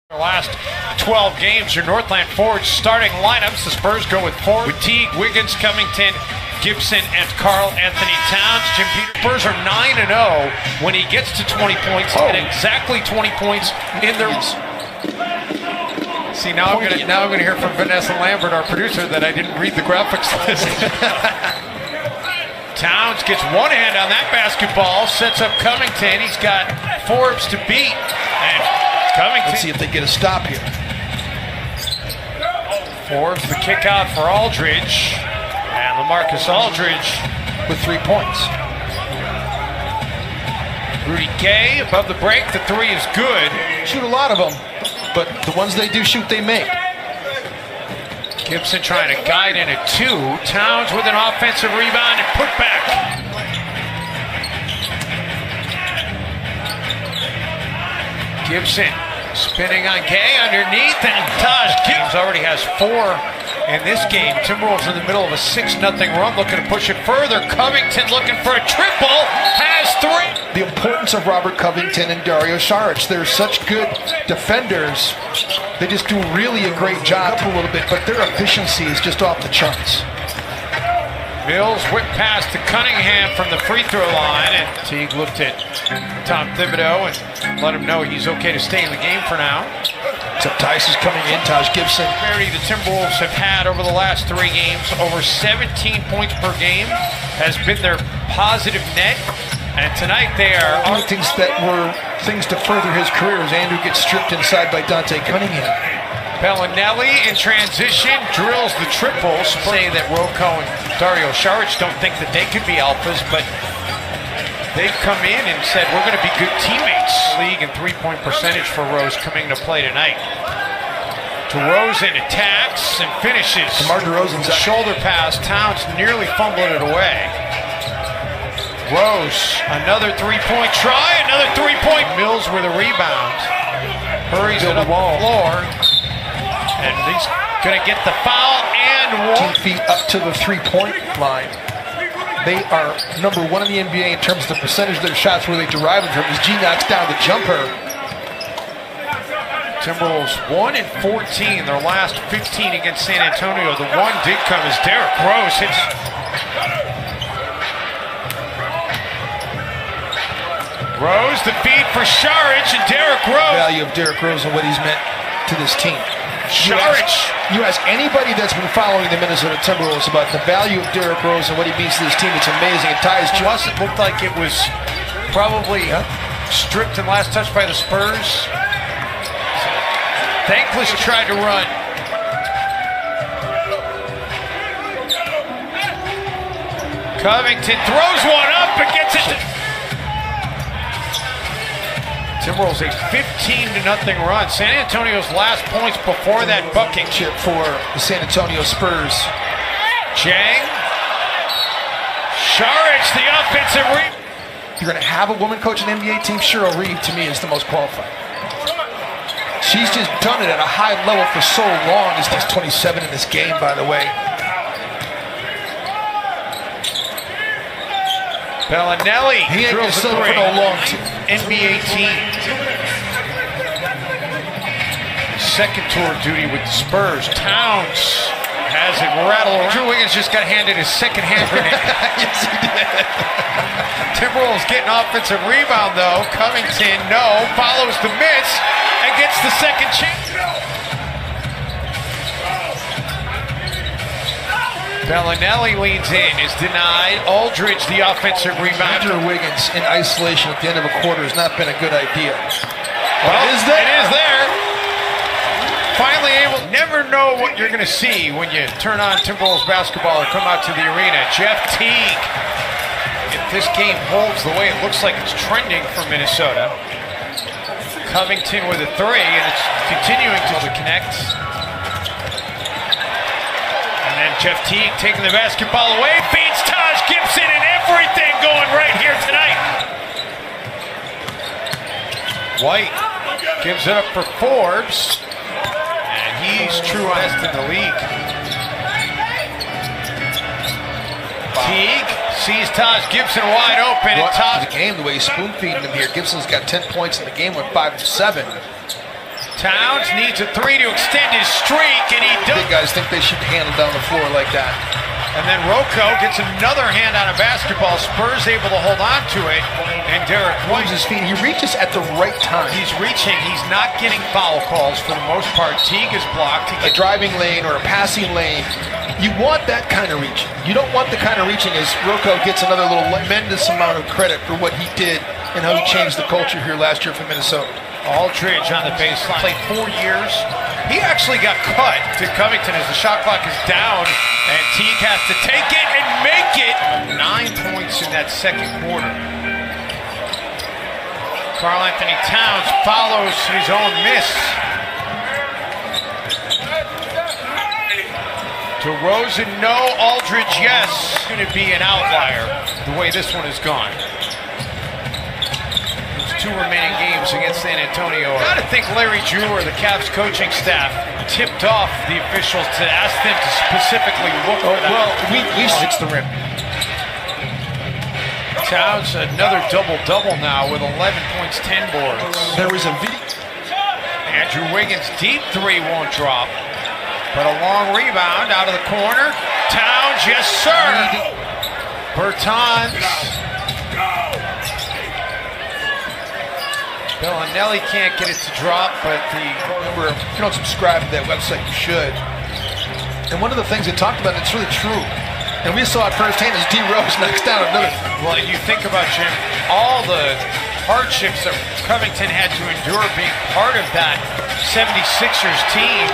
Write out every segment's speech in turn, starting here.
The last 12 games, your Northland Forge starting lineups. The Spurs go with Ford, with Teague, Wiggins, Covington, Gibson, and Carl Anthony Towns. Jim Peters. Spurs are 9-0 when he gets to 20 points, and exactly 20 points in their. See, now I'm gonna hear from Vanessa Lambert, our producer, that I didn't read the graphics list. Towns gets one hand on that basketball, sets up Covington. He's got Forbes to beat, and Covington. Let's see if they get a stop here. Forbes the kick out for Aldridge, and LaMarcus Aldridge with 3 points. Rudy Gay above the break. The three is good. Shoot a lot of them, but the ones they do shoot, they make. Gibson trying to guide in at two. Towns with an offensive rebound and put back. Gibson spinning on Gay underneath, and Taj Gibson already has 4 in this game. Timberwolves in the middle of a 6-0 run, looking to push it further. Covington looking for a triple, has 3. The importance of Robert Covington and Dario Saric. They're such good defenders. They just do really a great job a little bit, but their efficiency is just off the charts. Mills whip pass to Cunningham from the free throw line, and Teague looked at Tom Thibodeau and let him know he's okay to stay in the game for now. So Tice is coming in, Taj Gibson. The Timberwolves have had over the last 3 games over 17 points per game has been their positive net, and tonight they are things that were things to further his career as Andrew gets stripped inside by Dante Cunningham. Bellinelli in transition drills the triple. Say that Rocco and Dario Saric don't think that they could be alphas, but they've come in and said we're going to be good teammates. League and 3-point percentage for Rose coming to play tonight. DeRozan attacks and finishes. DeMar DeRozan's shoulder pass. Towns nearly fumbled it away. Rose, another 3-point try, another 3-point. Mills with a rebound. Hurries it up the floor. And he's going to get the foul and 2 feet up to the 3-point line. They are number 1 in the NBA in terms of the percentage of their shots where they derive it from. As G knocks down the jumper. Timberwolves 1-14, their last 15 against San Antonio. The one did come as Derrick Rose hits. Rose, the feed for Saric, and Derrick Rose. The value of Derrick Rose and what he's meant to this team. Saric. You ask anybody that's been following the Minnesota Timberwolves about the value of Derrick Rose and what he means to this team, it's amazing. It ties to us. It looked like it was probably stripped and last touched by the Spurs. Thankless tried to run. Covington throws one up and gets it. Timberwolves a 15-0 run. San Antonio's last points before that bucket chip for the San Antonio Spurs. Chang. Saric, the offensive rebound. You're going to have a woman coach an NBA team? Cheryl Reeve, to me, is the most qualified. She's just done it at a high level for so long. He's 27 in this game, by the way. Bellinelli. He ain't going to settle for no long NBA team. Second tour duty with the Spurs. Towns has it rattled. Drew Wiggins just got handed his second hand grenade. Yes, he did. Timberwolves getting offensive rebound, though. Covington, no. Follows the miss and gets the second chance. Bellinelli leans in, is denied. Aldridge, the offensive rebound. Andrew Wiggins in isolation at the end of a quarter has not been a good idea. Well, it is there. Finally able. Never know what you're going to see when you turn on Timberwolves basketball or come out to the arena. Jeff Teague. If this game holds the way it looks like it's trending for Minnesota. Covington with a 3, and it's continuing to connect. And Jeff Teague taking the basketball away, feeds Taj Gibson, and everything going right here tonight. White gives it up for Forbes, and he's true honest in the league. Teague sees Taj Gibson wide open, and Taj the game the way he's spoon feeding him here. Gibson's got 10 points in the game, went 5 of 7. Towns needs a three to extend his streak, and he does. Big guys think they should handle down the floor like that. And then Rocco gets another hand on a basketball. Spurs able to hold on to it, and Derek Moves his feet. He reaches at the right time. He's reaching. He's not getting foul calls for the most part. Teague is blocked. A driving lane or a passing lane. You want that kind of reaching. You don't want the kind of reaching as Rocco gets another little tremendous amount of credit for what he did and how he changed the culture here last year for Minnesota. Aldridge on the baseline. Played 4 years. He actually got cut to Covington as the shot clock is down, and Teague has to take it and make it. 9 points in that second quarter. Karl Anthony Towns follows his own miss. DeRozan, no. Aldridge, yes. It's going to be an outlier the way this one has gone. There's 2 remaining games against San Antonio. I gotta think Larry Drew or the Cavs coaching staff tipped off the officials to ask them to specifically look for that. Well, we hits the rim. Towns, another double-double now with 11 points, 10 boards. There was a video. Andrew Wiggins, deep three won't drop. But a long rebound out of the corner. Towns, yes, sir. Bertans. Bellinelli can't get it to drop, but Remember, if you don't subscribe to that website, you should. And one of the things they talked about, it's really true. And we saw it firsthand as D. Rose knocks down another. Well, you think about, Jim, all the hardships that Covington had to endure being part of that 76ers team.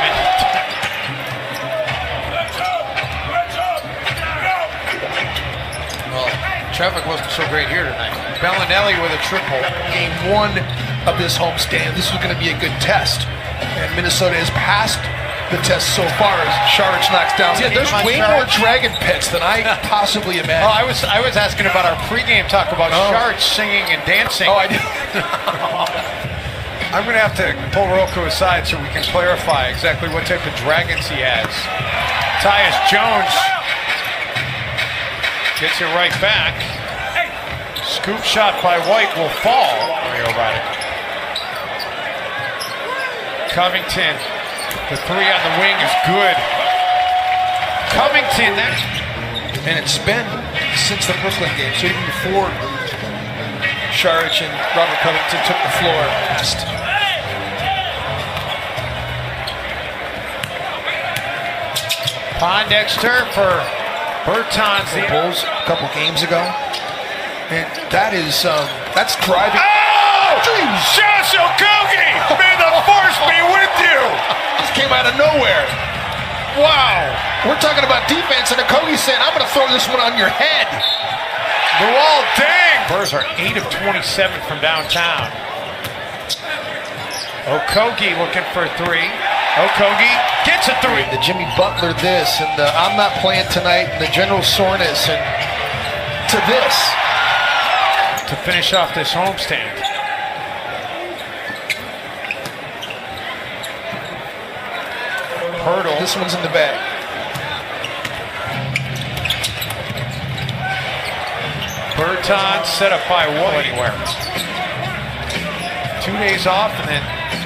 Well, traffic wasn't so great here tonight. Bellinelli with a triple. Game 1 of this homestand. This was going to be a good test. And Minnesota has passed the test so far as Šarić knocks down. Yeah, there's way more dragon pits than I possibly imagined. Oh, I was asking about our pregame talk about Šarić singing and dancing. Oh, I did. I'm going to have to pull Rocco aside so we can clarify exactly what type of dragons he has. Tyus Jones gets it right back. Scoop shot by White will fall. Rio about it. Covington, the three on the wing is good. Covington, and it's been since the Brooklyn game, so even before Šarić and Robert Covington took the floor. Pondexter for Bertans. The Bulls a couple games ago. And that is, that's driving. Oh! Josh Okogie! May the force be with you! This came out of nowhere. Wow. We're talking about defense, and Okogie saying, I'm going to throw this one on your head. The wall, dang! Spurs are 8 of 27 from downtown. Okogie looking for a three. Okogie gets a three. The Jimmy Butler this, and the I'm not playing tonight, and the general soreness, and to this. To finish off this homestand. Hurdle. This one's in the bag. Bertans set up by Wood anywhere. 2 days off, and then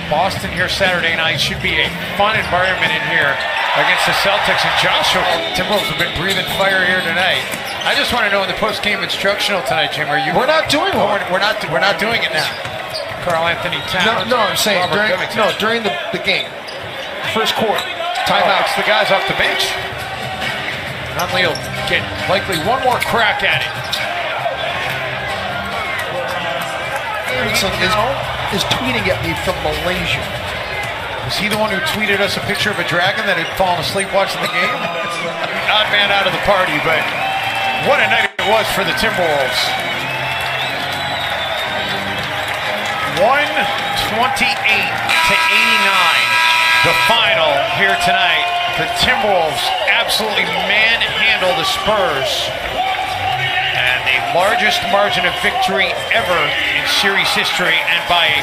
Boston here Saturday night. Should be a fun environment in here against the Celtics. And Joshua Timberwolves have been breathing fire here tonight. I just want to know in the post-game instructional tonight, Jim. Are you? We're not doing one. We're not doing it now. Karl Anthony Towns. No, I'm saying during the game, first quarter, timeouts. The guys off the bench. Conley will get likely one more crack at it. Is tweeting at me from Malaysia. Was he the one who tweeted us a picture of a dragon that had fallen asleep watching the game? Odd man out of the party, but what a night it was for the Timberwolves. 128-89, the final here tonight. The Timberwolves absolutely manhandle the Spurs. And the largest margin of victory ever in series history, and by a